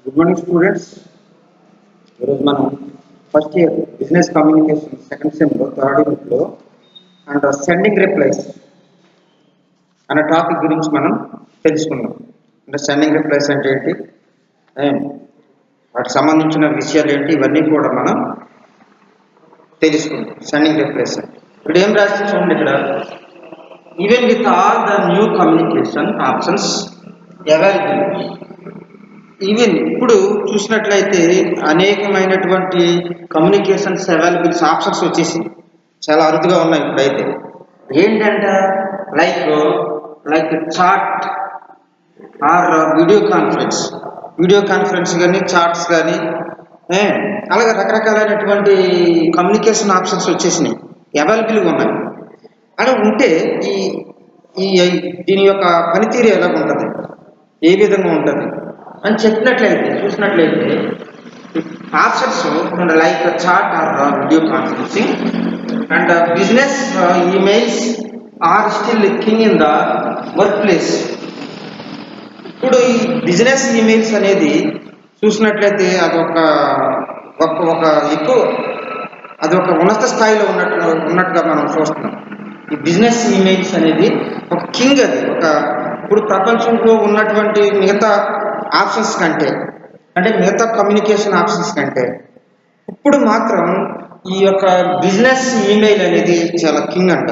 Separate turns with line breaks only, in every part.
Good morning students. ఈరోజు మనం first year business communication second సెమ్లో థర్డ్ యూనిట్లో అండ్ సెండింగ్ రిప్లైస్ అనే టాపిక్ గురించి మనం తెలుసుకుందాం. అంటే సెండింగ్ రిప్లైస్ అంటే ఏంటి, వాటికి సంబంధించిన విషయాలు ఏంటి, ఇవన్నీ కూడా మనం తెలుసుకుందాం. సెండింగ్ రిప్లైస్ అంటే ఇక్కడ ఏం రాసి చూడండి. ఇక్కడ even with all the new communication options available, even ఇప్పుడు చూసినట్లయితే అనేకమైనటువంటి కమ్యూనికేషన్స్ అవైలబుల్స్ ఆప్షన్స్ వచ్చేసి చాలా అరుదుగా ఉన్నాయి. ఇప్పుడైతే ఏంటంటే like chat or video conference కానీ చాట్స్ కానీ అలాగే రకరకాలైనటువంటి కమ్యూనికేషన్ ఆప్షన్స్ వచ్చేసినాయి, అవైలబుల్గా ఉన్నాయి. అలా ఉంటే ఈ దీని యొక్క పనితీరు ఎలా ఉంటుంది, ఏ విధంగా ఉంటుంది అని చెప్పినట్లయితే చూసినట్లయితే options like chat or video conferencing and business emails are still king in the work place. ఇప్పుడు ఈ బిజినెస్ ఈమెయిల్స్ అనేది చూసినట్లయితే అది ఒక ఉన్నత స్థాయిలో ఉన్నట్టుగా మనం చూస్తున్నాం. ఈ బిజినెస్ ఈమెయిల్స్ అనేది ఒక కింగ్, అది ఇప్పుడు ప్రపంచంలో ఉన్నటువంటి మిగతా ఆప్షన్స్ కంటే, అంటే మిగతా కమ్యూనికేషన్ ఆప్షన్స్ కంటే ఇప్పుడు మాత్రం ఈ యొక్క బిజినెస్ ఈమెయిల్ అనేది చాలా కింగ్ అంట,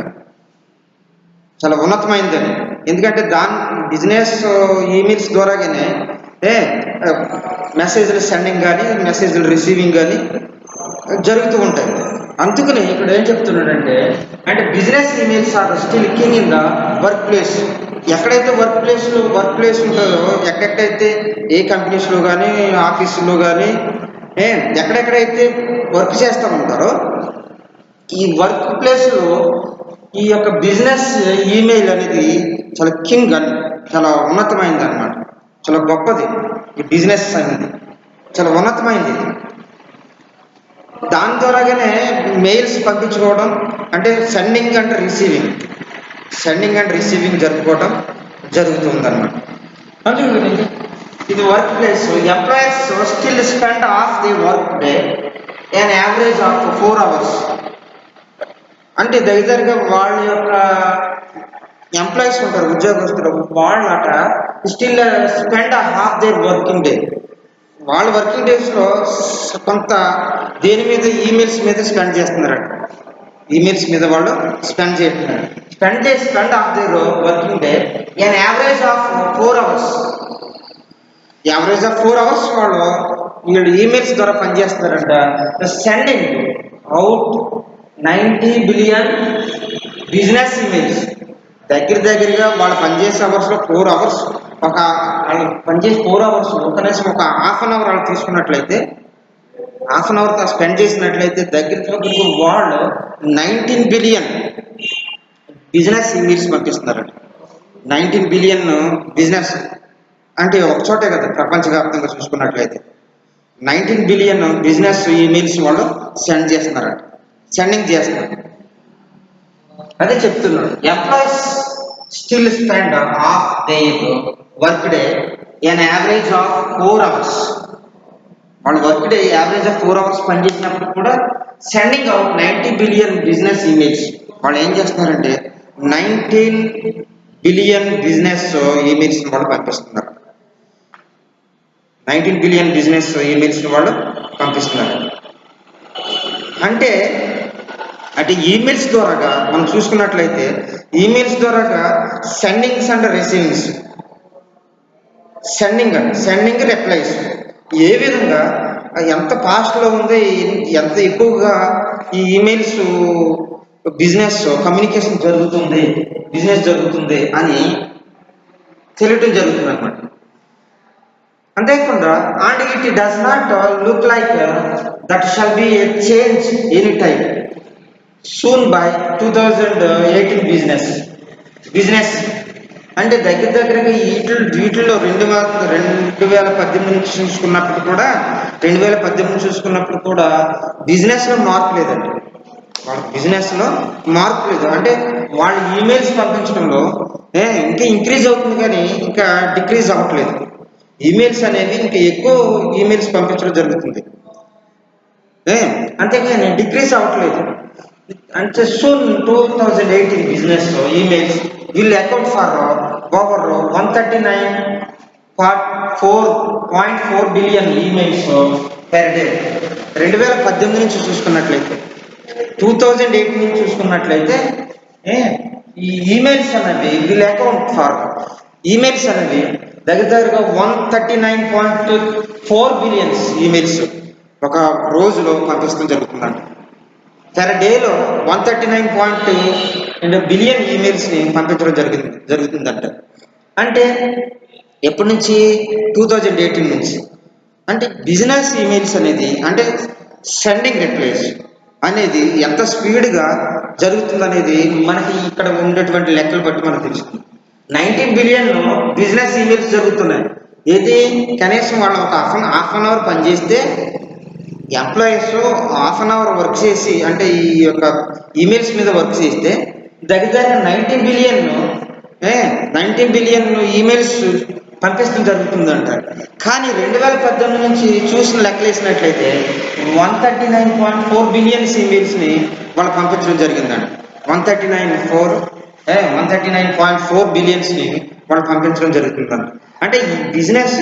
చాలా ఉన్నతమైనదని. ఎందుకంటే బిజినెస్ ఈమెయిల్స్ ద్వారాగానే మెసేజ్లు సెండింగ్ కానీ మెసేజ్లు రిసీవింగ్ కానీ జరుగుతూ ఉంటాయి. అందుకని ఇక్కడ ఏం చెప్తున్నాడంటే, business emails are still king in the work place. ఎక్కడైతే వర్క్ ప్లేస్ ఉంటుందో, ఎక్కడెక్కడైతే ఏ కంపెనీస్లో కానీ ఆఫీసులో కానీ ఎక్కడెక్కడైతే వర్క్ చేస్తూ ఉంటారో ఈ వర్క్ ప్లేస్లో ఈ యొక్క బిజినెస్ ఈమెయిల్ అనేది చాలా కింగ్ అని, చాలా ఉన్నతమైనది అనమాట, చాలా గొప్పది. ఈ బిజినెస్ అనేది చాలా ఉన్నతమైనది. దాని ద్వారాగానే మెయిల్స్ పంపించుకోవడం, అంటే సెండింగ్ అండ్ రిసీవింగ్ జరుపుకోవడం జరుగుతుందన్నమాట. అందుకని ఇది work place. Employees still spend of the work day an average of 4 hours. అంటే దగ్గరగా వాళ్ళ యొక్క ఎంప్లాయీస్ ఉంటారు, ఉద్యోగస్తులు, వాళ్ళట still spend half their working day. వాళ్ళ వర్కింగ్ డేస్లో కొంత దేని మీద, ఈమెయిల్స్ మీద స్పెండ్ చేస్తున్నారట. ఈమెయిల్స్ మీద వాళ్ళు స్పెండ్ చేస్తున్నారు. Spend of their working day an average of 4 hours. Average of 4 hours వీళ్ళు ఈమెయిల్స్ ద్వారా పనిచేస్తున్నారంట. Sending out 90 billion business emails. దగ్గరగా వాళ్ళు పనిచేసే అవర్స్లో 4 hours, వాళ్ళు పనిచేసే 4 hours కనీసం ఒక హాఫ్ అన్ అవర్ వాళ్ళు తీసుకున్నట్లయితే, హాఫ్ అన్ అవర్ స్పెండ్ చేసినట్లయితే దగ్గరికి వాళ్ళు 19 బిలియన్ బిజినెస్ ఈమెయిల్స్ పంపిస్తున్నారంట. 19 బిలియన్ బిజినెస్ అంటే ఒక చోటే కదా, ప్రపంచవ్యాప్తంగా చూసుకున్నట్లయితే 19 బిలియన్ బిజినెస్ ఈమెయిల్స్ వాళ్ళు సెండింగ్ చేస్తున్నారు. అదే చెప్తున్నాడు. Employees still spend of their work day an average of 4 hours. వాళ్ళు work day average of 4 hours పనిచేసినప్పుడు కూడా sending out 90 billion business emails. వాళ్ళు ఏం చేస్తున్నారంటే 19 బిలియన్ బిజినెస్ ఈమెయిల్స్ వాళ్ళు పంపిస్తున్నారు. 19 బిలియన్ బిజినెస్ ఈమెయిల్స్ వాళ్ళు పంపిస్తున్నారు. అంటే ఈమెయిల్స్ ద్వారాగా మనం చూసుకున్నట్లయితే, ఈమెయిల్స్ ద్వారాగా సెండింగ్స్ అండ్ రిసీవింగ్స్, సెండింగ్ రిప్లైస్ ఏ విధంగా ఎంత ఫాస్ట్లో ఉంది, ఎంత ఎక్కువగా ఈ ఈమెయిల్స్ బిజినెస్ కమ్యూనికేషన్ జరుగుతుంది అని తెలియటం జరుగుతుంది అనమాట. అంతేకాకుండా and it does not look like that shall be A change any time soon by 2018 business. అంటే దగ్గరగా వీటిల్లో 2018 చూసుకున్నప్పుడు కూడా బిజినెస్లో మార్పు లేదండి. బిజినెస్లో మార్పు లేదు. అంటే వాళ్ళు ఈమెయిల్స్ పంపించడంలో ఇంకా ఇంక్రీజ్ అవుతుంది కానీ ఇంకా డిక్రీజ్ అవ్వట్లేదు. ఈమెయిల్స్ అనేవి ఇంకా ఎక్కువ ఈమెయిల్స్ పంపించడం జరుగుతుంది. అంతేగాని డిక్రీస్ అవ్వట్లేదు. అంటే soon 2018 business emails will account for over 139.4 billion emails per day. 2018 నుంచి చూసుకున్నట్లయితే 2008 నుంచి చూసుకున్నట్లయితే ఈ ఈమెయిల్స్ అనేవి విల్ అకౌంట్ ఫర్ ఈమెయిల్స్ అనేవి దగ్గరగా 139.4 బిలియన్స్ ఈమెయిల్స్ ఒక రోజులో పంపిస్తూ జరుగుతుందంట. పెర్ డేలో 139 బిలియన్ ఈమెయిల్స్ని పంపించడం జరుగుతుందంట. అంటే ఎప్పటి నుంచి? 2018 నుంచి. అంటే బిజినెస్ ఈమెయిల్స్ అనేది అంటే సెండింగ్ రిప్లైస్ అనేది ఎంత స్పీడ్గా జరుగుతుందనేది మనకి ఇక్కడ ఉండేటువంటి లెక్కలు బట్టి మనకు తెలుస్తుంది. 19 బిలియన్ బిజినెస్ ఈమెయిల్స్ జరుగుతున్నాయి. ఏది కనీసం వాళ్ళు ఒక హాఫ్ అన్ అవర్ పనిచేస్తే employees half an hour work చేసి అంటే ఈ యొక్క ఈమెయిల్స్ మీద వర్క్ చేస్తే దగ్గర 19 బిలియన్ ఈమెయిల్స్ పంపిస్తూ జరుగుతుందంట. కానీ 2018 నుంచి చూసిన లెక్కలేసినట్లయితే 139.4 బిలియన్స్ ఈమెయిల్స్ని వాళ్ళు పంపించడం జరిగిందంట. 139.4 బిలియన్స్ని వాళ్ళు పంపించడం జరుగుతుందంట. అంటే ఈ బిజినెస్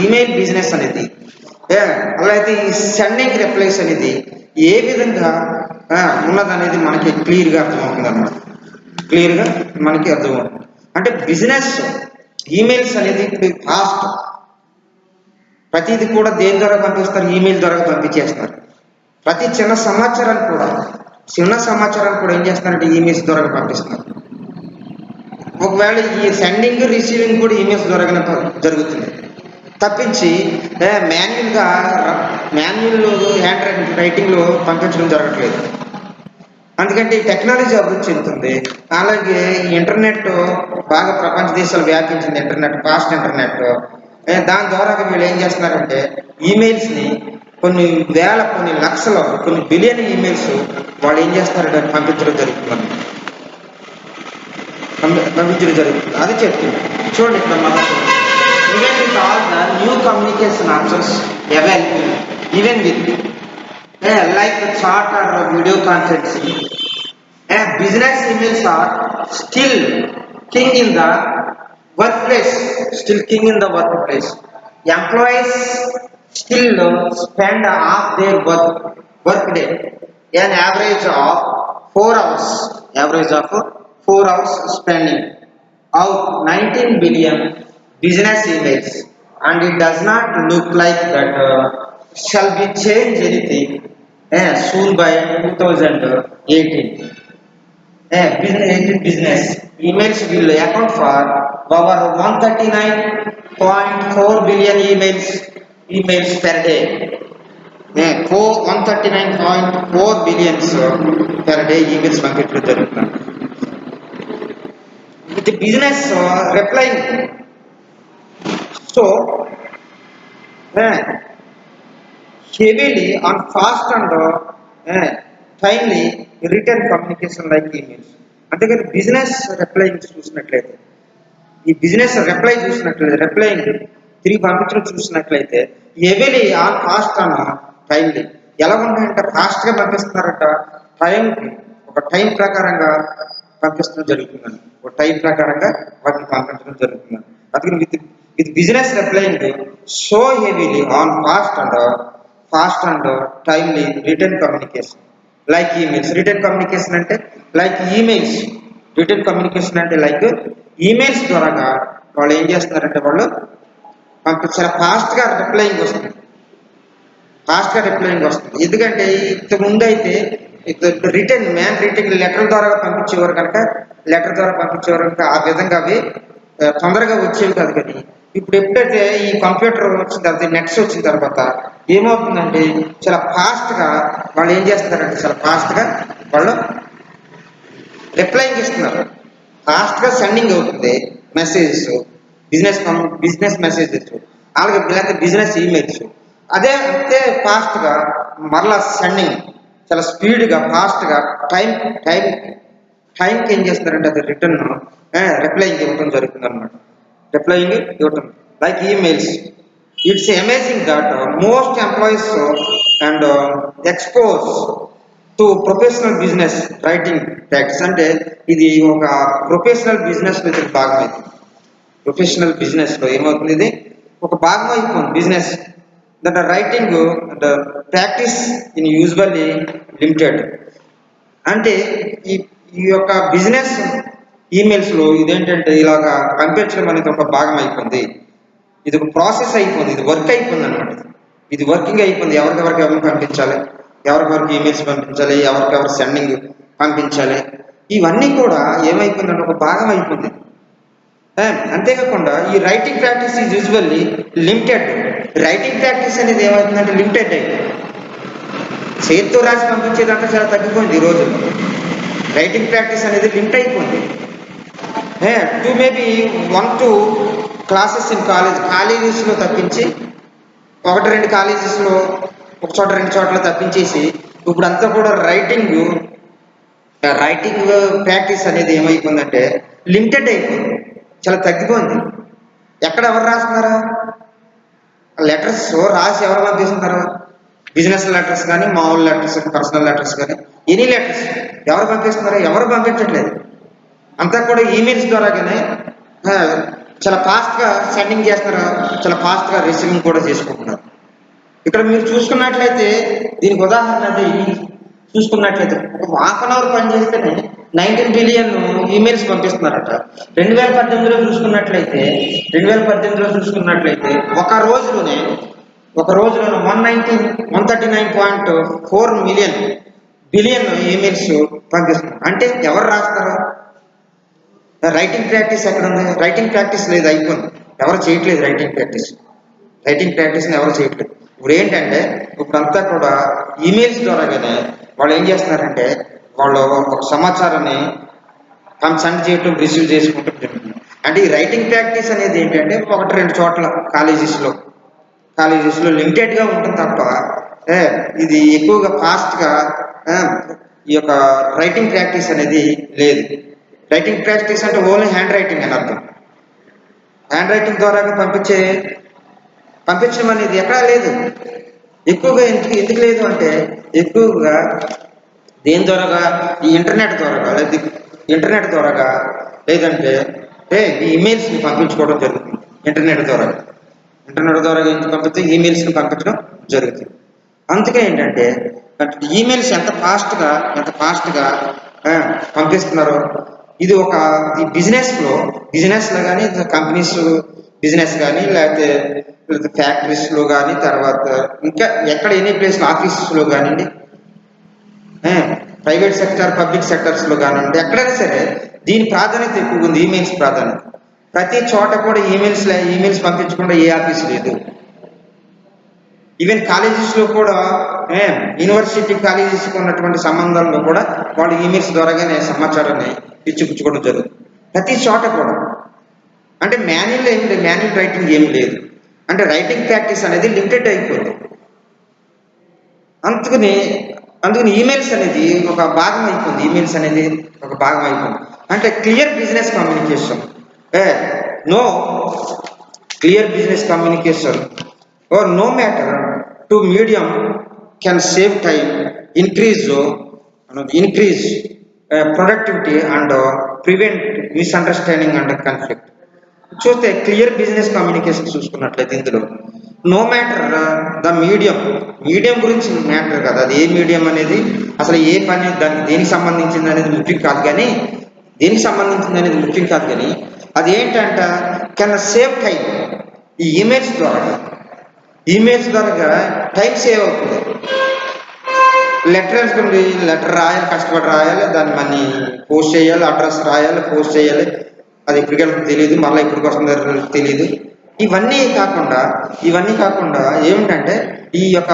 ఈమెయిల్ బిజినెస్ అనేది అలాగే ఈ సెండింగ్ రిప్లైస్ అనేది ఏ విధంగా ఉన్నదనేది మనకి క్లియర్గా అర్థమవుతుంది అన్నమాట. క్లియర్గా మనకి అర్థమవుతుంది. అంటే బిజినెస్ ఈమెయిల్స్ అనేది ఇప్పుడు ఫాస్ట్, ప్రతిది కూడా దేని ద్వారా పంపిస్తారు? ఈమెయిల్ ద్వారా పంపించేస్తారు. ప్రతి చిన్న సమాచారాన్ని కూడా ఏం చేస్తారంటే ఈమెయిల్స్ ద్వారా పంపిస్తున్నారు. ఒకవేళ ఈ సెండింగ్ రిసీవింగ్ కూడా ఈమెయిల్స్ ద్వారానే జరుగుతుంది తప్పించి మాన్యువల్ హ్యాండ్ రైటింగ్లో పంపించడం జరగట్లేదు. అందుకంటే ఈ టెక్నాలజీ అభివృద్ధి చెందుతుంది. అలాగే ఇంటర్నెట్ బాగా ప్రపంచ దేశాలు వ్యాపించింది. Fast internet. దాని ద్వారా వీళ్ళు ఏం చేస్తున్నారంటే ఈమెయిల్స్ని కొన్ని వేల, కొన్ని లక్షల, కొన్ని బిలియన్ ఈమెయిల్స్ వాళ్ళు ఏం చేస్తారంటే పంపించడం జరుగుతుంది. అది చెప్తుంది. చూడండి ఇక్కడ మనం even with all the new communication options available, even with like the chat or video conferencing, business emails are still king in the workplace. Employees still spend half their work day, an average of 4 hours. Spending out 19 billion business emails, and it does not look like that shall be change anything soon by 2018. Business emails will account for over 139.4 billion emails per day. 139.4 billions per day emails పంపించడం జరుగుతుంది. With the business replying, so heavily on fast and timely written communication like emails. అంతేకాని business replying చూసినట్లయితే, ఈ business replying తిరిగి పంపించడం చూసినట్లయితే heavily on fast and timely. ఎలా ఉన్నాయంటే ఫాస్ట్గా పంపిస్తున్నారట, ఒక టైం ప్రకారంగా పంపించడం జరుగుతుందండి. ఒక టైం ప్రకారంగా వాటిని పంపించడం జరుగుతుందండి. అందుకని with business replying so heavily on fast and timely return communication like emails. Return communication అంటే లైక్ ఈమెయిల్స్. లైక్ ఈమెయిల్స్ ద్వారా వాళ్ళు ఏం చేస్తున్నారంటే వాళ్ళు చాలా ఫాస్ట్గా రిప్లైయింగ్ వస్తుంది. ఎందుకంటే ఇంతకుముందు అయితే రిటర్న్ లెటర్ ద్వారా పంపించేవారు కనుక ఆ విధంగా అవి తొందరగా వచ్చేవి కాదు. కానీ ఇప్పుడు ఎప్పుడైతే ఈ కంప్యూటర్ వచ్చిన తర్వాత, నెట్స్ వచ్చిన తర్వాత ఏమవుతుందంటే చాలా ఫాస్ట్గా వాళ్ళు ఏం చేస్తున్నారంటే వాళ్ళు రిప్లైయింగ్ ఇస్తున్నారు. ఫాస్ట్గా సెండింగ్ అవుతుంది మెసేజెస్, బిజినెస్ మెసేజెస్, అలాగే బిజినెస్ ఈమెయిల్స్. అదే అంతే ఫాస్ట్గా మరలా సెండింగ్ చాలా స్పీడ్గా ఫాస్ట్గా టైంకి ఏం చేస్తారంటే అది రిప్లైయింగ్ ఇవ్వటం జరుగుతుంది అనమాట. like emails. It's amazing that most employees and expose to professional business writing practice. అంటే ఇది ఒక ప్రొఫెషనల్ బిజినెస్ లో ఇది భాగమైంది. ప్రొఫెషనల్ బిజినెస్ లో ఏమవుతుంది, ఇది ఒక భాగం అయిపోయింది business. That writing practice in usually limited. అంటే ఈ ఈ యొక్క బిజినెస్ ఈమెయిల్స్ లో ఇదేంటంటే ఇలాగా పంపించడం అనేది ఒక భాగం అయిపోయింది. ఇది ఒక ప్రాసెస్ అయిపోయింది, ఇది వర్క్ అయిపోయింది అనమాట. ఇది వర్కింగ్ అయిపోయింది. ఎవరికెవరికి ఎవరిని పంపించాలి, ఎవరికెవరికి ఈమెయిల్స్ పంపించాలి, ఎవరికెవరు సెండింగ్ పంపించాలి, ఇవన్నీ కూడా ఏమైపోయిందంటే ఒక భాగం అయిపోయింది. అంతేకాకుండా ఈ writing practice is usually limited. Writing practice అనేది ఏమవుతుందంటే లిమిటెడ్ అయిపోయింది. చేతితో రాసి పంపించేదంతా చాలా తగ్గిపోయింది ఈ రోజు. రైటింగ్ ప్రాక్టీస్ అనేది లిమిట్ అయిపోయింది. టు మేబీ 1-2 క్లాసెస్ ఇన్ కాలేజెస్లో తప్పించి, 1-2 కాలేజెస్లో ఒక చోట 2 చోట్ల తప్పించేసి ఇప్పుడు అంతా కూడా రైటింగ్ ప్రాక్టీస్ అనేది ఏమైపోయిందంటే లిమిటెడ్ అయిపోయింది, చాలా తగ్గిపోయింది. ఎక్కడ ఎవరు రాస్తున్నారా? లెటర్స్ రాసి ఎవరు పంపిస్తున్నారు? బిజినెస్ లెటర్స్ కానీ, మామూలు లెటర్స్, పర్సనల్ లెటర్స్ కానీ, ఎనీ లెటర్స్ ఎవరు పంపిస్తున్నారు? ఎవరు పంపించట్లేదు. అంతా కూడా ఈమెయిల్స్ ద్వారాగానే చాలా ఫాస్ట్గా సెండింగ్ చేస్తున్నారు, చాలా ఫాస్ట్గా రిసీవింగ్ కూడా చేసుకుంటున్నారు. ఇక్కడ మీరు చూసుకున్నట్లయితే దీనికి ఉదాహరణ అది చూసుకున్నట్లయితే ఒక 1/2 అవర్ పని చేస్తేనే 19 బిలియన్ ఈమెయిల్స్ పంపిస్తున్నారట. 2018లో చూసుకున్నట్లయితే ఒక రోజులోనే 139.4 బిలియన్ ఈమెయిల్స్ పంపిస్తున్నారు. అంటే ఎవరు రాస్తారు? రైటింగ్ ప్రాక్టీస్ ఎక్కడ ఉంది? రైటింగ్ ప్రాక్టీస్ లేదు, అయిపోయింది. ఎవరు చేయట్లేదు రైటింగ్ ప్రాక్టీస్ని ఎవరు చేయట్లేదు. ఇప్పుడు ఏంటంటే ఇప్పుడంతా కూడా ఈమెయిల్స్ ద్వారాగానే వాళ్ళు ఏం చేస్తున్నారంటే వాళ్ళు ఒక సమాచారాన్ని సెండ్ చేయటం, రిసీవ్ చేసుకుంటూ. అంటే ఈ రైటింగ్ ప్రాక్టీస్ అనేది ఏంటంటే 1-2 చోట్ల కాలేజెస్లో లిమిటెడ్గా ఉంటుంది తప్ప ఇది ఎక్కువగా ఫాస్ట్గా ఈ యొక్క రైటింగ్ ప్రాక్టీస్ అనేది లేదు. రైటింగ్ ప్రాక్టీస్ అంటే ఓన్లీ హ్యాండ్ రైటింగ్ అని అర్థం. హ్యాండ్ రైటింగ్ ద్వారా పంపించడం అనేది ఎక్కడా లేదు. ఎక్కువగా ఎందుకు లేదు అంటే ఎక్కువగా దేని ద్వారాగా, ఈ ఇంటర్నెట్ ద్వారాగా లేదంటే ఈ ఈమెయిల్స్ని పంపించుకోవడం జరుగుతుంది. ఇంటర్నెట్ ద్వారా ఎందుకు పంపిస్తే ఈమెయిల్స్ని పంపించడం జరుగుతుంది. అందుకే ఏంటంటే ఈమెయిల్స్ ఎంత ఫాస్ట్గా పంపిస్తున్నారో, ఇది ఒక ఈ బిజినెస్లో కానీ, కంపెనీస్ బిజినెస్ కానీ, లేకపోతే ఫ్యాక్టరీస్లో కానీ, తర్వాత ఇంకా ఎక్కడ ఎనీ ప్లేస్లో ఆఫీసెస్లో కానివ్వండి, ప్రైవేట్ సెక్టర్, పబ్లిక్ సెక్టర్స్లో కానివ్వండి, ఎక్కడైనా సరే దీని ప్రాధాన్యత ఎక్కువగా ఉంది. ఈమెయిల్స్ ప్రాధాన్యత ప్రతి చోట కూడా ఈమెయిల్స్ పంపించకుండా ఏ ఆఫీస్ లేదు. ఈవెన్ కాలేజెస్లో కూడా యూనివర్సిటీ కాలేజెస్కి ఉన్నటువంటి సంబంధాల్లో కూడా వాళ్ళు ఈమెయిల్స్ ద్వారాగానే సమాచారాన్ని ఇచ్చిపుచ్చుకోవడం జరుగుతుంది ప్రతి చోట కూడా. అంటే మాన్యువల్ రైటింగ్ ఏం లేదు. అంటే రైటింగ్ ప్రాక్టీస్ అనేది లిమిటెడ్ అయిపోతుంది. అందుకని ఈమెయిల్స్ అనేది ఒక భాగం అయిపోయింది. అంటే clear business communication or no matter to medium can save time, increase productivity and prevent misunderstanding and conflict. చూస్తే క్లియర్ బిజినెస్ కమ్యూనికేషన్ చూసుకున్నట్లయితే ఇందులో నో మ్యాటర్ ద మీడియం గురించి మ్యాటర్ కదా. అది ఏ మీడియం అనేది, అసలు ఏ పని దానికి దేనికి సంబంధించింది అనేది ముఖ్యం కాదు కానీ అది ఏంటంట కెన్ సేవ్ టైం. ఈ ఈమెయిల్స్ ద్వారా టైం సేవ్ అవుతుంది. లెటర్ రాయాలి, కష్టపడి రాయాలి, దాన్ని మళ్ళీ పోస్ట్ చేయాలి, అడ్రస్ రాయాలి, పోస్ట్ చేయాలి, అది ఎప్పటికీ తెలియదు, మళ్ళీ ఎప్పటికి వస్తుందో తెలియదు. ఇవన్నీ కాకుండా ఏమిటంటే ఈ యొక్క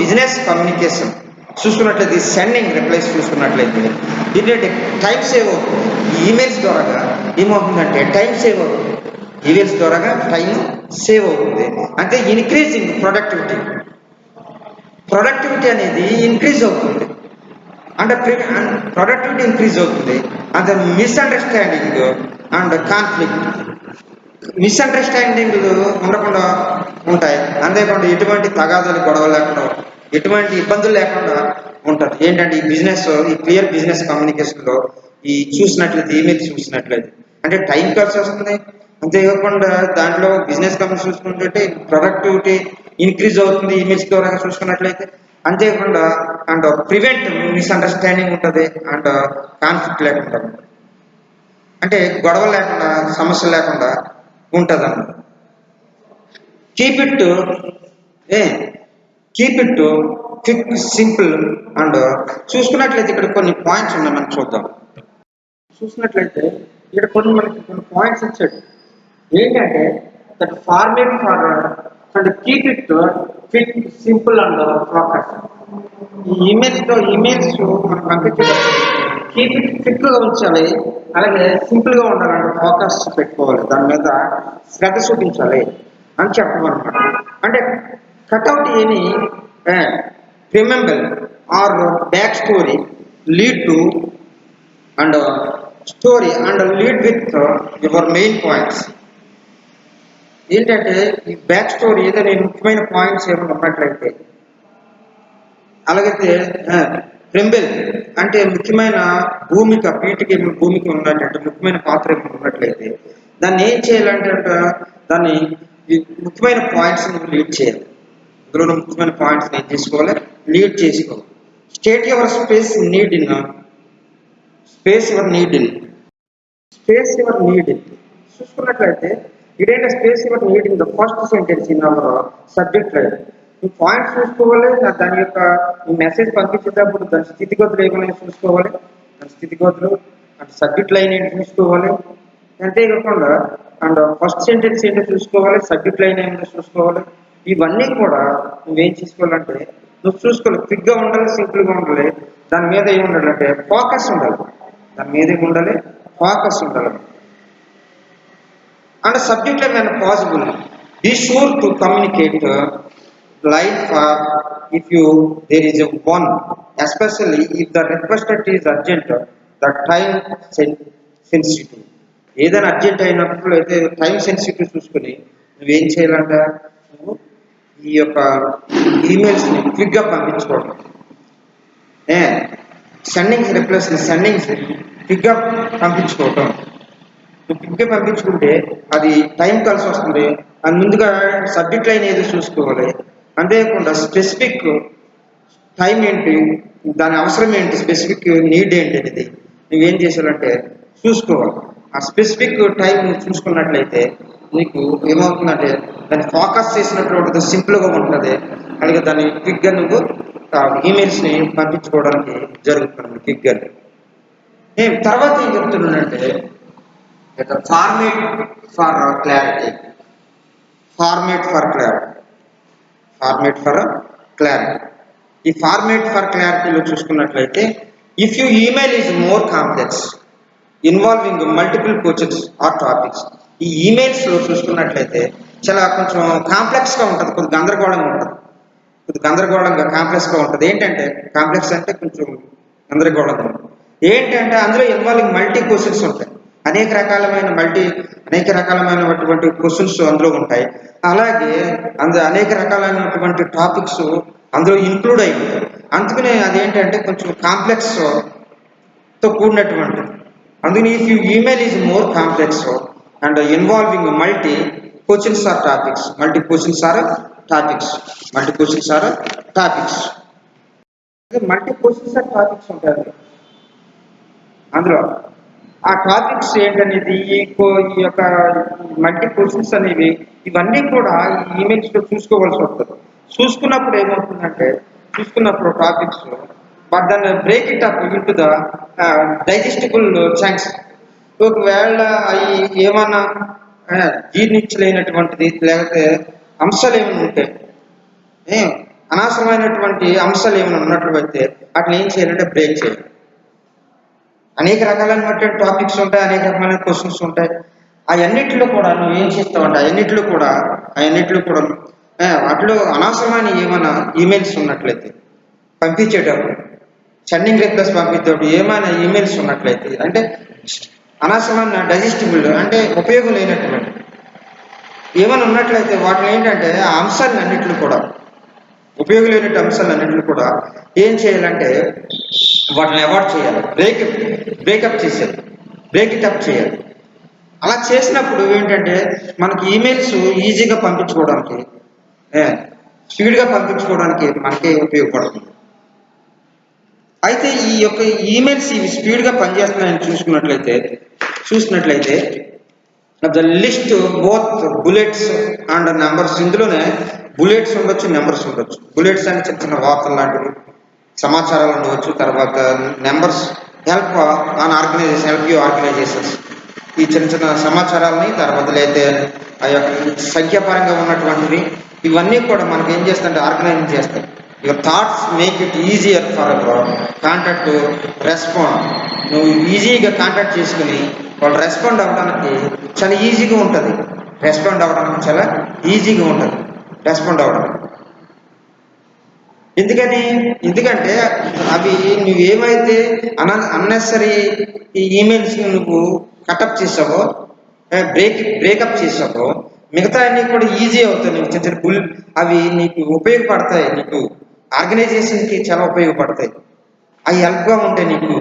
బిజినెస్ కమ్యూనికేషన్ చూసుకున్నట్లయితే, సెండింగ్ రిప్లైస్ చూసుకున్నట్లయితే ఏంటంటే టైం సేవ్ అవుతుంది. ఈ ఈమెయిల్స్ ద్వారా ఏమవుతుందంటే టైం సేవ్ అవుతుంది. టైం సేవ్ అవుతుంది. అంటే ఇంక్రీజింగ్ ప్రొడక్టివిటీ అనేది ఇంక్రీజ్ అవుతుంది. అంటే ప్రొడక్టివిటీ ఇంక్రీజ్ అవుతుంది. అంటే మిస్అండర్స్టాండింగ్ అండ్ కాన్ఫ్లిక్ట్ మిస్అండర్స్టాండింగ్లు ఉండకుండా ఉంటాయి. అంతేకాకుండా ఎటువంటి తగాదాలు గొడవ లేకుండా ఎటువంటి ఇబ్బందులు లేకుండా ఉంటుంది. ఏంటంటే ఈ బిజినెస్ ఈ క్లియర్ బిజినెస్ కమ్యూనికేషన్లో ఈ చూసినట్లయితే ఈమెయిల్ చూసినట్లయితే అంటే టైం కలిసి వస్తుంది. అంతేకాకుండా దాంట్లో బిజినెస్ కమ్యూనికేషన్ చూసుకుంటే ప్రొడక్టివిటీ ఇంక్రీజ్ అవుతుంది ఈమెయిల్స్ ద్వారా చూసుకున్నట్లయితే. అంతేకాకుండా అండ్ ప్రివెంట్ మిస్అండర్స్టాండింగ్ ఉంటుంది అండ్ కాన్ఫ్లిక్ట్ లేకుండా అంటే గొడవ లేకుండా సమస్య లేకుండా ఉంటుంది అన్నమాట. Keep it keep it quick simple and చూసుకున్నట్లయితే ఇక్కడ కొన్ని పాయింట్స్ ఉన్నాయి మనం చూద్దాం. చూసినట్లయితే ఇక్కడ మనకి కొన్ని పాయింట్స్ ఇచ్చాడు. ఏంటంటే that format for and keep it quick simple and focus. ఈ ఈమెయిల్స్ మనం పంపించేటప్పుడు కీప్ ఇట్ క్విక్గా ఉంచాలి, అలాగే సింపుల్గా ఉండాలంటే ఫోకస్ పెట్టుకోవాలి, దాని మీద శ్రద్ధ చూపించాలి అని చెప్పమన్నమాట. అంటే cut out any remember or back story lead to and story and lead with your main points. ఏంటంటే ఈ బ్యాక్ స్టోరీ ఏదైనా ముఖ్యమైన పాయింట్స్ ఏమైనా ఉన్నట్లయితే, అలాగైతే ప్రింబెల్ అంటే ముఖ్యమైన భూమిక పీఠకి భూమిక ఉన్నట్టు ముఖ్యమైన పాత్ర ఏమైనా ఉన్నట్లయితే దాన్ని ఏం చేయాలంటే దాన్ని ముఖ్యమైన పాయింట్స్ లీడ్ చేయాలి. ఇందులో ముఖ్యమైన పాయింట్స్ ఏం చేసుకోవాలి, లీడ్ చేసుకోవాలి. State your space need in space your need in చూసుకున్నట్లయితే ఇదేంటే space your need in the first sentence in our subject line. ఈ పాయింట్స్ చూసుకోవాలి, దాని యొక్క మెసేజ్ పంపించేటప్పుడు దాని స్థితిగతులు ఏమైనా చూసుకోవాలి, దాని స్థితిగతులు అంటే సబ్జెక్ట్ లైన్ ఏంటి చూసుకోవాలి. అంతేకాకుండా అండ్ ఫస్ట్ సెంటెన్స్ ఏంటో చూసుకోవాలి, సబ్జెక్ట్ లైన్ ఏంటో చూసుకోవాలి. ఇవన్నీ కూడా నువ్వేం చేసుకోవాలంటే నువ్వు చూసుకోవాలి, క్విక్గా ఉండాలి, సింపుల్గా ఉండాలి. దాని మీద ఏమి ఉండాలంటే ఫోకస్ ఉండాలి, దాని మీద ఏమి ఉండాలి, ఫోకస్ ఉండాలి. And subject line when possible be sure to communicate line for if you there is a one, especially if the requested is urgent, the time sensitive. ఏదైనా అర్జెంట్ అయినప్పుడు అయితే టైం సెన్సిటివ్ చూసుకుని నువ్వేం చేయాలంట, నువ్వు ఈ యొక్క ఈమెయిల్స్ని క్విక్గా పంపించుకోవడం. సెండింగ్స్ క్విక్గా పంపించుకోవటం. నువ్వు క్విక్గా పంపించుకుంటే అది టైం కలిసి వస్తుంది. అది ముందుగా సబ్జెక్ట్ లైన్ ఏదో చూసుకోవాలి. అంతేకాకుండా స్పెసిఫిక్ టైం ఏంటి, దాని అవసరం ఏంటి, స్పెసిఫిక్ నీడ్ ఏంటి అనేది నువ్వేం చేసాలంటే చూసుకోవాలి. ఆ స్పెసిఫిక్ టైం చూసుకున్నట్లయితే నీకు ఏమవుతుందంటే దాన్ని ఫోకస్ చేసినట్టు ఉంటుంది, సింపుల్గా ఉంటుంది. అలాగే దాన్ని క్విక్గా నువ్వు ఈమెయిల్స్ని పంపించుకోవడానికి జరుగుతుంది క్విక్గా. నేను తర్వాత ఏం చెప్తున్నానంటే ఫార్మేట్ ఫర్ క్లారిటీ. ఈ ఫార్మేట్ ఫర్ క్లారిటీలో చూసుకున్నట్లయితే if you email is more complex involving multiple questions or topics. ఈ ఈమెయిల్స్లో చూసుకున్నట్లయితే చాలా కొంచెం కాంప్లెక్స్గా ఉంటుంది, కొద్దిగా గందరగోళంగా కాంప్లెక్స్గా ఉంటుంది. ఏంటంటే కాంప్లెక్స్ అంటే కొంచెం గందరగోళంగా ఉంటుంది. ఏంటంటే అందులో ఇన్వాల్వింగ్ మల్టీ క్వశ్చన్స్ ఉంటాయి, అనేక రకాలమైనటువంటి క్వశ్చన్స్ అందులో ఉంటాయి. అలాగే అనేక రకాలైనటువంటి టాపిక్స్ అందులో ఇంక్లూడ్ అయి ఉంటాయి. అందుకనే అదేంటంటే కొంచెం కాంప్లెక్స్తో కూడినటువంటి. అందుకని if you email is more complex and involving multi questions or topics ఉంటాయి అందులో. ఆ టాపిక్స్ ఏంటనేది ఈ యొక్క మల్టీ క్వశ్చన్స్ అనేవి ఇవన్నీ కూడా ఈ ఈమెయిల్స్లో చూసుకోవాల్సి వస్తుంది. చూసుకున్నప్పుడు ఏమవుతుందంటే టాపిక్స్ బట్ దాన్ని break it up into the digestible chunks. ఒకవేళ అవి ఏమన్నా జీర్ణించలేనటువంటిది లేకపోతే అంశాలు ఏమైనా ఉంటాయి, అనవసరమైనటువంటి అంశాలు ఏమైనా ఉన్నట్లయితే వాటిని ఏం చేయాలంటే బ్రేక్ చేయాలి. అనేక రకాలైనటువంటి టాపిక్స్ ఉంటాయి, అనేక రకమైన క్వశ్చన్స్ ఉంటాయి. అవన్నిటిలో కూడా నువ్వు ఏం చేస్తావంటే అవన్నిటిలో కూడా వాటిలో అనవసరమైన ఏమైనా ఈమెయిల్స్ ఉన్నట్లయితే పంపించేటప్పుడు సెండింగ్ రిక్వెస్ట్ పంపించేటప్పుడు ఏమైనా ఈమెయిల్స్ ఉన్నట్లయితే అంటే అనవసరమైన డైజెస్టిబుల్ అంటే ఉపయోగం లేనటువంటి ఏమైనా ఉన్నట్లయితే వాటిని ఏంటంటే ఆ అంశాలను అన్నింటిని కూడా ఉపయోగం లేని అంశాలన్నింటిని కూడా ఏం చేయాలంటే వాటిని అవాయిడ్ చేయాలి, బ్రేకప్ చేసేది, బ్రేక్ ఇట్ అప్ చేయాలి. అలా చేసినప్పుడు ఏంటంటే మనకి ఈమెయిల్స్ ఈజీగా పంపించుకోవడానికి, స్పీడ్గా పంపించుకోవడానికి మనకే ఉపయోగపడుతుంది. అయితే ఈ యొక్క ఈమెయిల్స్ ఇవి స్పీడ్గా పనిచేస్తున్నాయని చూసినట్లయితే the list both bullets and numbers, ఇందులోనే బుల్లెట్స్ ఉండొచ్చు, నెంబర్స్ ఉండొచ్చు. బుల్లెట్స్ అంటే చిన్న చిన్న వార్తలు లాంటివి, సమాచారాలు ఉండవచ్చు. తర్వాత నెంబర్స్ హెల్ప్ యూ ఆర్గనైజేషన్స్, ఈ చిన్న చిన్న సమాచారాలని, తర్వాత అయితే ఆ యొక్క సంఖ్యాపరంగా ఉన్నటువంటివి, ఇవన్నీ కూడా మనకి ఏం చేస్తాయంటే ఆర్గనైజ్ చేస్తాయి. Your thoughts make it easier for contact respond. నువ్వు ఈజీగా కాంటాక్ట్ చేసుకుని వాళ్ళు రెస్పాండ్ అవ్వడానికి చాలా ఈజీగా ఉంటుంది. రెస్పాండ్ అవ్వడానికి ఎందుకంటే అవి నువ్వేమైతే అన్నెసరీ ఈ ఈమెయిల్స్ నువ్వు కటప్ చేసావో, బ్రేకప్ చేసావో, మిగతా అన్నీ కూడా ఈజీ అవుతాయి. నీకు చిన్న చిన్న అవి నీకు ఉపయోగపడతాయి, నీకు ఆర్గనైజేషన్కి చాలా ఉపయోగపడతాయి, అవి హెల్ప్గా ఉంటాయి నీకు.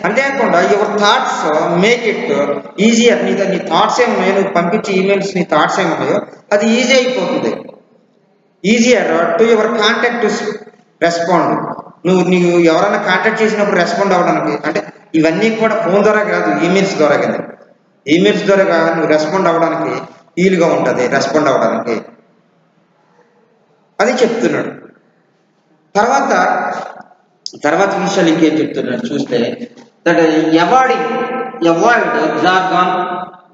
అంతేకాకుండా your thoughts make it easier. నీ థాట్స్ ఏమున్నాయో, నువ్వు పంపించే ఈమెయిల్స్ నీ థాట్స్ ఏమున్నాయో అది ఈజీ అయిపోతుంది. Easier to your contact respond. నీవు ఎవరైనా కాంటాక్ట్ చేసినప్పుడు రెస్పాండ్ అవ్వడానికి, అంటే ఇవన్నీ కూడా ఫోన్ ద్వారా కాదు, ఈమెయిల్స్ ద్వారా కదా. ఈమెయిల్స్ ద్వారా నువ్వు రెస్పాండ్ అవ్వడానికి వీలుగా ఉంటుంది, రెస్పాండ్ అవ్వడానికి. అది చెప్తున్నాడు. తర్వాత విషయాలు ఇంకేం చెప్తున్నాడు చూస్తే, that avoid jargon,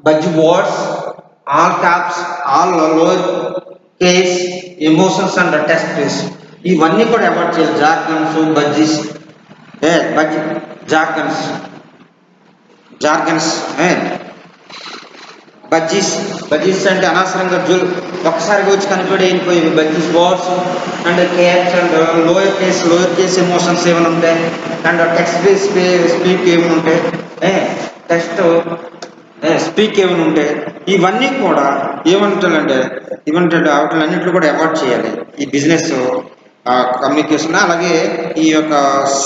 buzz words, all caps, all lower case, emotions and text. ఇవన్నీ కూడా అవాయిడ్ చేయాలి. జార్గన్స్, బజ్జీస్ అంటే అనవసరంగా ఒక్కసారిగా వచ్చి కనిపెడి వెళ్ళిపోయేవి. Buzz words and caps and lower case emotions ఏమైనా ఉంటాయి, అండ్ టెక్స్ట్ స్పీక్ ఏమైనా ఉంటాయి, స్పీక్ ఏమైనా ఉంటాయి, ఇవన్నీ కూడా ఏమంటారంటే వాటిలన్నింటిలో కూడా అవాయిడ్ చేయాలి ఈ బిజినెస్ కమ్యూనికేషన్. అలాగే ఈ యొక్క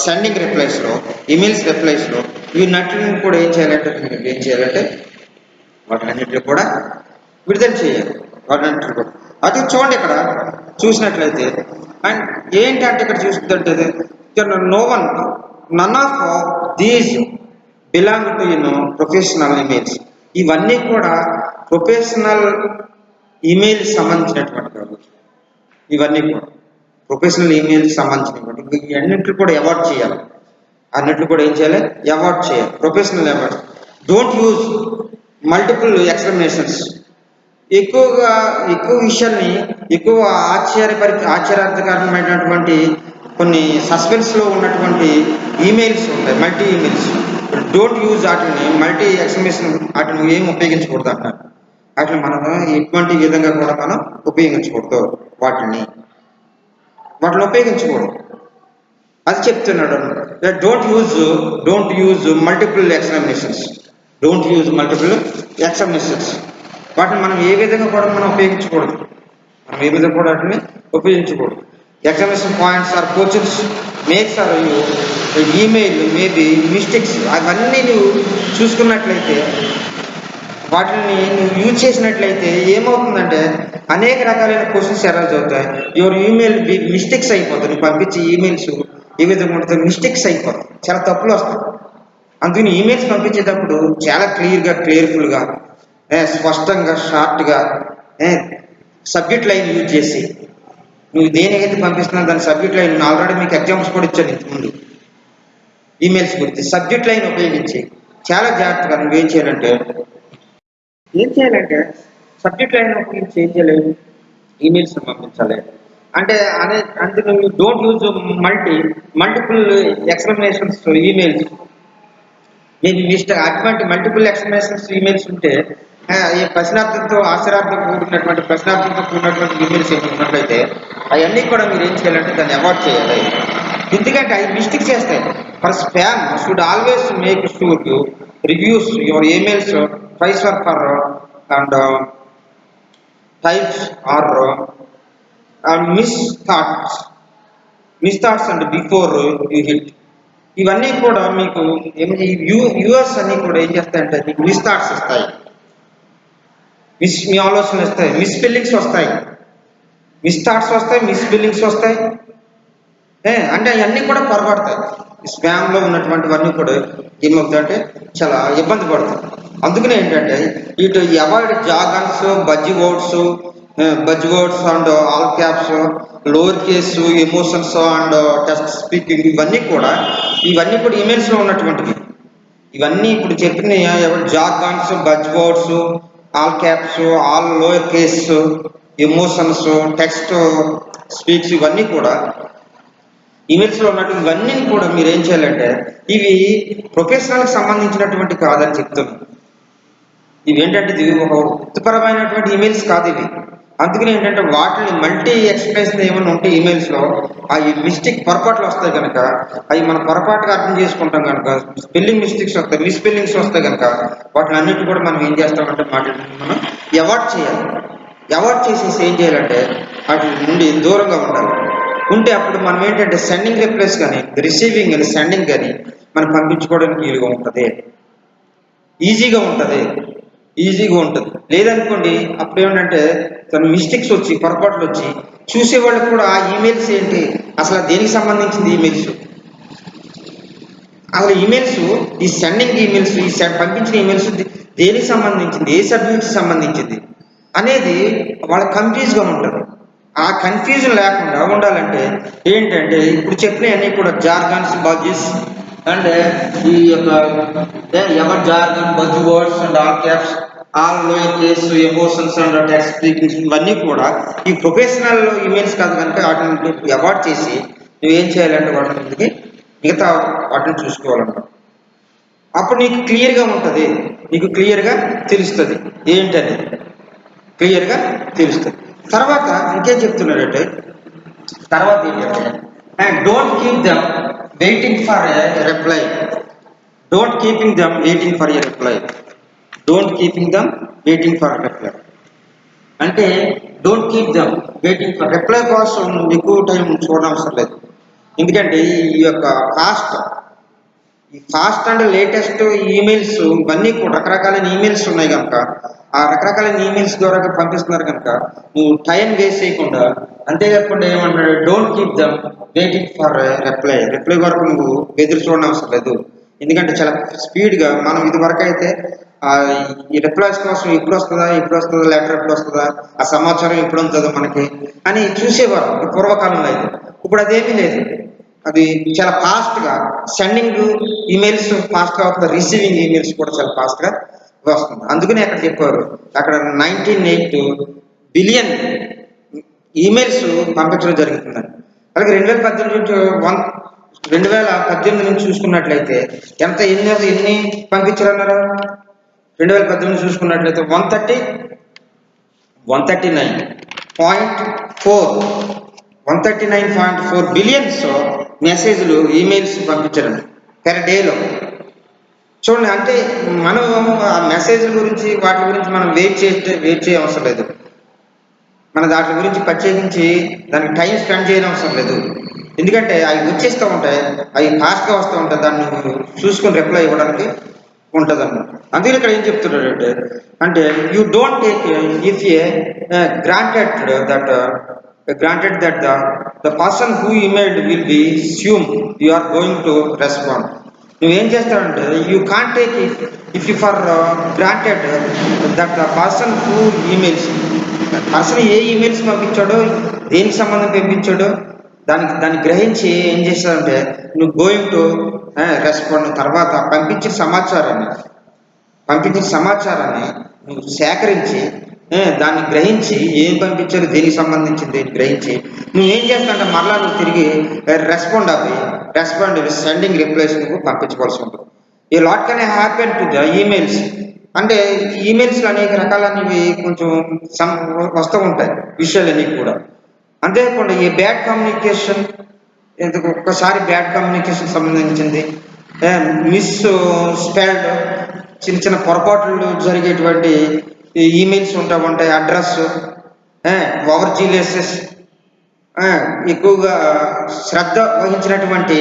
సెండింగ్ రిప్లైస్లో, ఈమెయిల్స్ రిప్లైస్లో వీటిని కూడా ఏం చేయాలంటే వాటిలన్నింటిలో కూడా విడుదల చేయాలి. వాటిలన్నింటిలో కూడా అది చూడండి. ఇక్కడ చూసినట్లయితే అండ్ ఏంటంటే ఇక్కడ చూస్తుంటే none of these belong to professional emails. ఇవన్నీ కూడా ప్రొఫెషనల్ ఈమెయిల్ సంబంధించినటువంటి కాబట్టి, ఇవన్నీ కూడా ప్రొఫెషనల్ ఈమెయిల్కి సంబంధించినటువంటి అన్నింటిని కూడా అవాయిడ్ చేయాలి. అన్నింటిని కూడా ఏం చేయాలి? అవాయిడ్ చేయాలి. Professional avoid. Don't use multiple explanations. ఎక్కువ విషయాల్ని ఎక్కువ ఆశ్చర్యార్థకరమైనటువంటి కొన్ని సస్పెన్స్లో ఉన్నటువంటి ఈమెయిల్స్ ఉంటాయి, మల్టీ ఈమెయిల్స్. డోంట్ యూజ్ వాటిని మల్టీ ఎక్స్ప్లెనేషన్, వాటిని ఏం ఉపయోగించకూడదు అంటారు. వాటిని మనం ఎటువంటి విధంగా కూడా మనం ఉపయోగించకూడదు. వాటిని ఉపయోగించకూడదు. అది చెప్తున్నాడు. Don't use multiple explanations. వాటిని మనం ఏ విధంగా కూడా మనం ఉపయోగించకూడదు. వాటిని ఉపయోగించకూడదు. Explanation points or questions makes or email maybe mistakes. అవన్నీ నువ్వు చూసుకున్నట్లయితే, వాటిని నువ్వు యూజ్ చేసినట్లయితే ఏమవుతుందంటే అనేక రకాలైన క్వశ్చన్స్ ఎర్రర్స్ అవుతాయి. యువర్ ఈమెయిల్ మిస్టేక్స్ అయిపోతాయి. నువ్వు పంపించే ఈమెయిల్స్ ఏ విధంగా ఉంటుంది, మిస్టేక్స్ అయిపోతాయి, చాలా తప్పులు వస్తాయి. అందుకని ఈమెయిల్స్ పంపించేటప్పుడు చాలా క్లియర్ఫుల్గా, స్పష్టంగా, షార్ట్గా, సబ్జెక్ట్ లైన్ యూజ్ చేసి, నువ్వు దేనికైతే పంపిస్తున్నావు దాని సబ్జెక్ట్ లైన్, ఆల్రెడీ మీకు ఎగ్జామ్స్ కూడా ఇచ్చాను ఇంతకుముందు ఈమెయిల్స్ గురించి. సబ్జెక్ట్ లైన్ ఉపయోగించి చాలా జాగ్రత్తగా నువ్వు ఏం చేయాలంటే సబ్జెక్ట్ లైన్ ఉపయోగించి ఏం చేయలేదు, ఈమెయిల్స్ పంపించాలి. అంటే నువ్వు don't use multiple explanations emails. మీకు అటువంటి మల్టిపుల్ ఎక్స్ప్లెనేషన్స్ ఈమెయిల్స్ ఉంటే, ఈ ఆశ్చర్యార్థం కూడినటువంటి ఈమెయిల్స్ ఉన్నట్లయితే అవన్నీ కూడా మీరు ఏం చేయాలంటే దాన్ని అవాయిడ్ చేయాలి. ఎందుకంటే అవి మిస్టేక్ చేస్తాయి. For spam should always make sure reviews your emails twice for and types or miss thoughts and before you hit. ఇవన్నీ కూడా మీకు యూఎస్ అన్ని కూడా ఏం చేస్తాయంటే మీకు మిస్ థాట్స్ ఇస్తాయి, మీ ఆలోచనలు ఇస్తాయి, మిస్ స్పెల్లింగ్స్ వస్తాయి, మిస్ థాట్స్ వస్తాయి, మిస్ స్పెల్లింగ్స్ వస్తాయి. అంటే అవన్నీ కూడా పొరపడతాయి. స్పామ్లో ఉన్నటువంటివన్నీ కూడా ఏమవుతాయంటే చాలా ఇబ్బంది పడతాయి. అందుకనే ఏంటంటే ఇటు avoid jargons, buzz words and all caps, lower case, emotions and test speaking, ఇవన్నీ కూడా ఈమెయిల్స్లో ఉన్నటువంటివి. ఇవన్నీ ఇప్పుడు చెప్పిన jargons, buzz words, all caps, all lower case, emotions, text speaks, ఇవన్నీ కూడా ఈమెయిల్స్లో ఉన్నట్టు ఇవన్నీ కూడా మీరు ఏం చేయాలంటే ఇవి ప్రొఫెషనల్కి సంబంధించినటువంటి కాదని చెప్తున్నాను. ఇవేంటంటే ఇది ఒక వృత్తిపరమైనటువంటి ఈమెయిల్స్ కాదు ఇవి. అందుకని ఏంటంటే వాటిని మల్టీ ఎక్స్ప్రెషన్ ఏమైనా ఉంటే ఈమెయిల్స్లో ఆ ఈ మిస్టేక్ పొరపాట్లు వస్తాయి కనుక అవి మనం పొరపాటుగా అర్థం చేసుకుంటాం కనుక స్పెల్లింగ్ మిస్టేక్స్ వస్తాయి, మిస్స్పెల్లింగ్స్ వస్తాయి కనుక వాటిని అన్నిటి కూడా మనం ఏం చేస్తామంటే మనం అవాయిడ్ చేయాలి. అవాయిడ్ చేసేసి ఏం చేయాలంటే వాటి నుండి దూరంగా ఉండాలి. ఉంటే అప్పుడు మనం ఏంటంటే సెండింగ్ రిప్లైస్ కానీ రిసీవింగ్ కానీ సెండింగ్ కానీ మనం పంపించుకోవడానికి వీలుగా ఉంటుంది, ఈజీగా ఉంటుంది. లేదనుకోండి అప్పుడు ఏమిటంటే తన మిస్టేక్స్ వచ్చి పొరపాట్లు వచ్చి చూసేవాళ్ళకి కూడా ఆ ఈమెయిల్స్ ఏంటి అసలు దేనికి సంబంధించింది ఈమెయిల్స్, అసలు ఈమెయిల్స్ ఈ సెండింగ్ ఈమెయిల్స్, ఈ పంపించిన ఈమెయిల్స్ దేనికి సంబంధించింది, ఏ సబ్జెక్ట్కి సంబంధించింది అనేది వాళ్ళకి కన్ఫ్యూజ్గా ఉంటుంది. ఆ కన్ఫ్యూజన్ లేకుండా ఉండాలంటే ఏంటంటే ఇప్పుడు చెప్పినవన్నీ కూడా జార్గాన్స్, బజ్జెస్ అండ్ ఈ యొక్క ever jargon, buzz words and all caps, all lower case, emotions and text speakings, ఇవన్నీ కూడా ఈ ప్రొఫెషనల్ ఈమెయిల్స్ కాదు కనుక వాటిని అవాయిడ్ చేసి నువ్వేం చేయాలంటే వాటికి మిగతా వాటిని చూసుకోవాలన్నమాట. అప్పుడు నీకు క్లియర్గా ఉంటుంది, నీకు క్లియర్గా తెలుస్తుంది ఏంటని క్లియర్గా తెలుస్తుంది. తర్వాత ఇంకేం చెప్తున్నాడంటే తర్వాత ఏంటంటే don't keep them waiting for a reply. Don't keeping them waiting for a reply. అంటే don't keep them waiting for reply కోసం ఎక్కువ టైం చూడనవసరం లేదు. ఎందుకంటే ఈ యొక్క ఫాస్ట్ అండ్ లేటెస్ట్ ఈమెయిల్స్ ఇవన్నీ కూడా రకరకాలైన ఈమెయిల్స్ ఉన్నాయి కనుక ఆ రకరకాలైన ఈమెయిల్స్ ద్వారా పంపిస్తున్నారు కనుక నువ్వు టైం వేస్ట్ చేయకుండా, అంతేకాకుండా ఏమంటాడు don't keep them waiting for reply వరకు నువ్వు ఎదురు చూడనవసరం లేదు. ఎందుకంటే చాలా స్పీడ్గా మనం ఇది వరకు అయితే ఈ రిప్లైస్ కోసం ఎప్పుడు వస్తుందా లెటర్ ఎప్పుడు వస్తుందా, ఆ సమాచారం ఎప్పుడు ఉంటుందో మనకి అని చూసేవారు పూర్వకాలంలో అయితే. ఇప్పుడు అదేమీ లేదు, అది చాలా ఫాస్ట్గా సెండింగ్ ఈమెయిల్స్ ఫాస్ట్గా వస్తుంది, రిసీవింగ్ ఈమెయిల్స్ కూడా చాలా ఫాస్ట్గా వస్తుంది. అందుకనే అక్కడ చెప్పారు అక్కడ 98 బిలియన్ ఈమెయిల్స్ పంపించడం జరుగుతుందని. అలాగే 2018 నుంచి చూసుకున్నట్లయితే ఎన్ని పంపించారన్నారు? 2018 చూసుకున్నట్లయితే 139.4 బిలియన్స్ మెసేజ్లు ఈమెయిల్స్ పంపించారండి పెర్ డేలో. చూడండి, అంటే మనం ఆ మెసేజ్ల గురించి వాటి గురించి మనం వెయిట్ చేయ అవసరం లేదు. మన దాటి గురించి ప్రత్యేకించి దానికి టైం స్పెండ్ చేయడం అవసరం లేదు. ఎందుకంటే అవి వచ్చేస్తూ ఉంటాయి, అవి ఫాస్ట్గా వస్తూ ఉంటాయి, దాన్ని చూసుకొని రిప్లై ఇవ్వడానికి ఉంటుంది అన్నమాట. అందుకని ఇక్కడ ఏం చెప్తున్నాడంటే అంటే you don't take if a granted that the person who emailed will be assume you are going to respond. నువ్వేం చేస్తావంటే you can't take if you for granted that the person who emails, person ఏ emails పంపించాడో, దేనికి సంబంధం పంపించాడో దాన్ని గ్రహించి ఏం చేస్తాడంటే నువ్వు గోయింగ్ టు రెస్పాండ్. తర్వాత పంపించిన సమాచారాన్ని నువ్వు సేకరించి దాన్ని గ్రహించి ఏం పంపించారు, దేనికి సంబంధించింది గ్రహించి నువ్వేం చేస్తావంటే మరలా నువ్వు తిరిగి రెస్పాండ్ సెండింగ్ రిప్లైస్ నువ్వు పంపించవలసి ఉంటుంది. ఈ lot can happen to the emails. అంటే ఈమెయిల్స్లో అనేక రకాలనేవి కొంచెం వస్తూ ఉంటాయి విషయాలన్నీ కూడా. అంతేకాకుండా ఈ బ్యాడ్ కమ్యూనికేషన్, ఒక్కసారి బ్యాడ్ కమ్యూనికేషన్ సంబంధించింది, మిస్ స్పెల్డ్, చిన్న పొరపాట్లు జరిగేటువంటి ఈమెయిల్స్ ఉంటాయి. అడ్రస్ ఓవర్ జీలియసెస్, ఎక్కువగా శ్రద్ధ వహించినటువంటి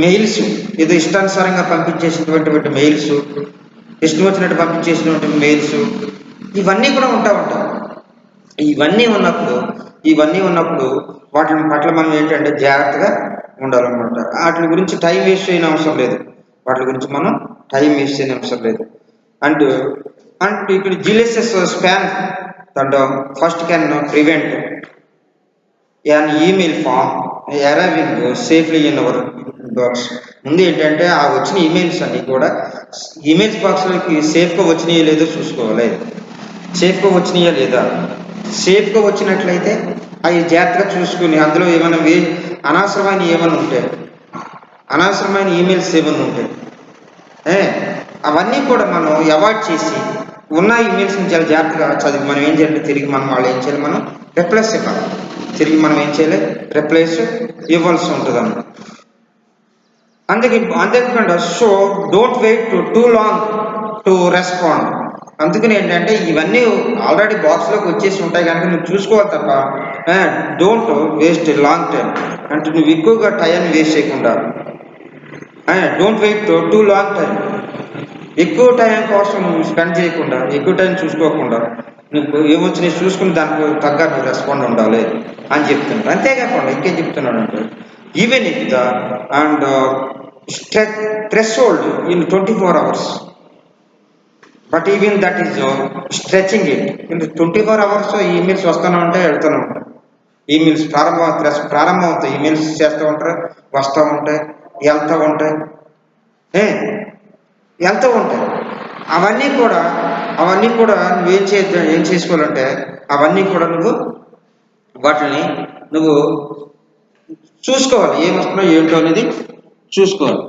మెయిల్స్, ఏదో ఇష్టానుసారంగా పంపించేసినటువంటి మెయిల్స్, ఇష్టం వచ్చినట్టు పంపించేసినటువంటి మెయిల్స్, ఇవన్నీ కూడా ఉంటాయి. ఇవన్నీ ఉన్నప్పుడు వాటి పట్ల మనం ఏంటంటే జాగ్రత్తగా ఉండాలన్నమాట. వాటి గురించి టైం వేస్ట్ చేయని అవసరం లేదు. అండ్ ఇక్కడ జీలియసెస్ spam that first can prevent an email form arriving safely in our box. ముందు ఏంటంటే ఆ వచ్చిన ఈమెయిల్స్ అన్నీ కూడా ఈమెయిల్స్ బాక్స్లోకి సేఫ్గా వచ్చినాయో లేదో చూసుకోవాలి. సేఫ్గా వచ్చినట్లయితే అవి జాగ్రత్తగా చూసుకుని అందులో ఏమైనా అనవసరమైన ఈమెయిల్స్ ఏమైనా ఉంటే అవన్నీ కూడా మనం అవాయిడ్ చేసి ఉన్న ఈమెయిల్స్ని చాలా జాగ్రత్తగా చదివి మనం ఏం చేయాలి, తిరిగి మనం వాళ్ళు ఏం చేయాలి, మనం రిప్లైస్ ఇవ్వాలి. రిప్లైస్ ఇవ్వాల్సి ఉంటుంది అన్నమాట. అంతేకాకుండా so don't wait too long to respond. అందుకని ఏంటంటే ఇవన్నీ ఆల్రెడీ బాక్స్లోకి వచ్చేసి ఉంటాయి కనుక నువ్వు చూసుకోవాలి తప్ప డోంట్ వేస్ట్ లాంగ్ టైం. అంటే నువ్వు ఎక్కువగా టైంని వేస్ట్ చేయకుండా, don't wait too long time, ఎక్కువ టైం కోసం నువ్వు స్పెండ్ చేయకుండా, ఎక్కువ టైం చూసుకోకుండా నువ్వు ఏమొచ్చినాయి చూసుకుని దానికి తగ్గ నువ్వు రెస్పాండ్ ఉండాలి అని చెప్తున్నాడు. అంతేకాకుండా ఇంకేం చెప్తున్నాడు అంటే even if the and threshold in 24 hours, but even that is stretching it. In 24 hours emails వస్తూనే ఉంటాయి, వెళ్తూనే ఉంటాయి. ఈమెయిల్స్ ప్రారంభం అవుతాయి, ఈమెయిల్స్ చేస్తూ ఉంటారు, వస్తూ ఉంటాయి, వెళ్తూ ఉంటాయి. అవన్నీ కూడా నువ్వేం చేసుకోవాలంటే అవన్నీ కూడా వాటిని నువ్వు చూసుకోవాలి, ఏమొస్తున్నావు ఏంటో అనేది చూసుకోవాలి.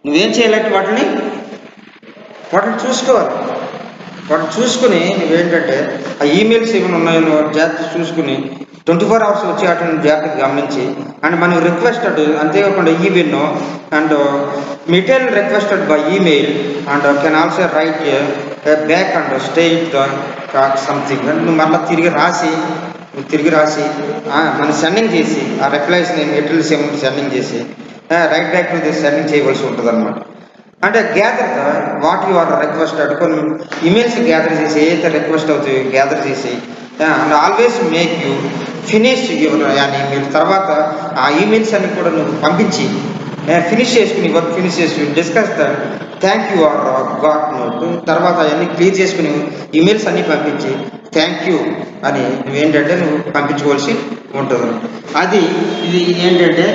నువ్వేం చేయాలంటే వాటిని చూసుకుని నువ్వేంటంటే ఆ ఈమెయిల్స్ ఏమైనా ఉన్నాయో జాగ్రత్త చూసుకుని 24 hours వచ్చి వాటిని జాగ్రత్తగా గమనించి అండ్ మనం రిక్వెస్టెడ్, అంతేకాకుండా even and material requested by email and can also write back and state something. నువ్వు మళ్ళీ తిరిగి రాసి మనం సెండింగ్ చేసి ఆ రిప్లైస్ని మెటీరియల్స్ ఏమైనా సెండింగ్ చేసి రైట్ బ్యాక్ టు సెండింగ్ చేయవలసి ఉంటుంది అన్నమాట. అంటే gather what you are requested, కొన్ని ఈమెయిల్స్ గ్యాదర్ చేసి ఏదైతే రిక్వెస్ట్ అవుతాయో గ్యాదర్ చేసి and always make you finish your email. తర్వాత ఆ ఈమెయిల్స్ అన్ని కూడా నువ్వు పంపించి ఫినిష్ చేసుకుని discuss the thank you are got note. తర్వాత అవన్నీ క్లియర్ చేసుకుని ఈమెయిల్స్ అన్నీ పంపించి థ్యాంక్ యూ అని నువ్వేంటంటే నువ్వు పంపించుకోవాల్సి ఉంటుంది. ఇది ఏంటంటే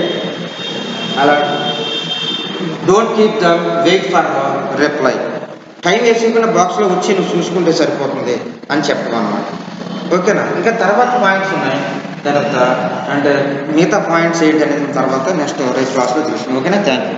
అలా don't keep the wait for reply. Time వేసుకున్న బాక్స్లో వచ్చి నువ్వు చూసుకుంటే సరిపోతుంది అని చెప్పడం అన్నమాట. ఓకేనా? ఇంకా తర్వాత పాయింట్స్ ఉన్నాయి, తర్వాత అంటే మిగతా పాయింట్స్ ఏంటనేది తర్వాత నెక్స్ట్ రేపు క్లాస్లో తెలుస్తుంది. ఓకేనా? Thank you.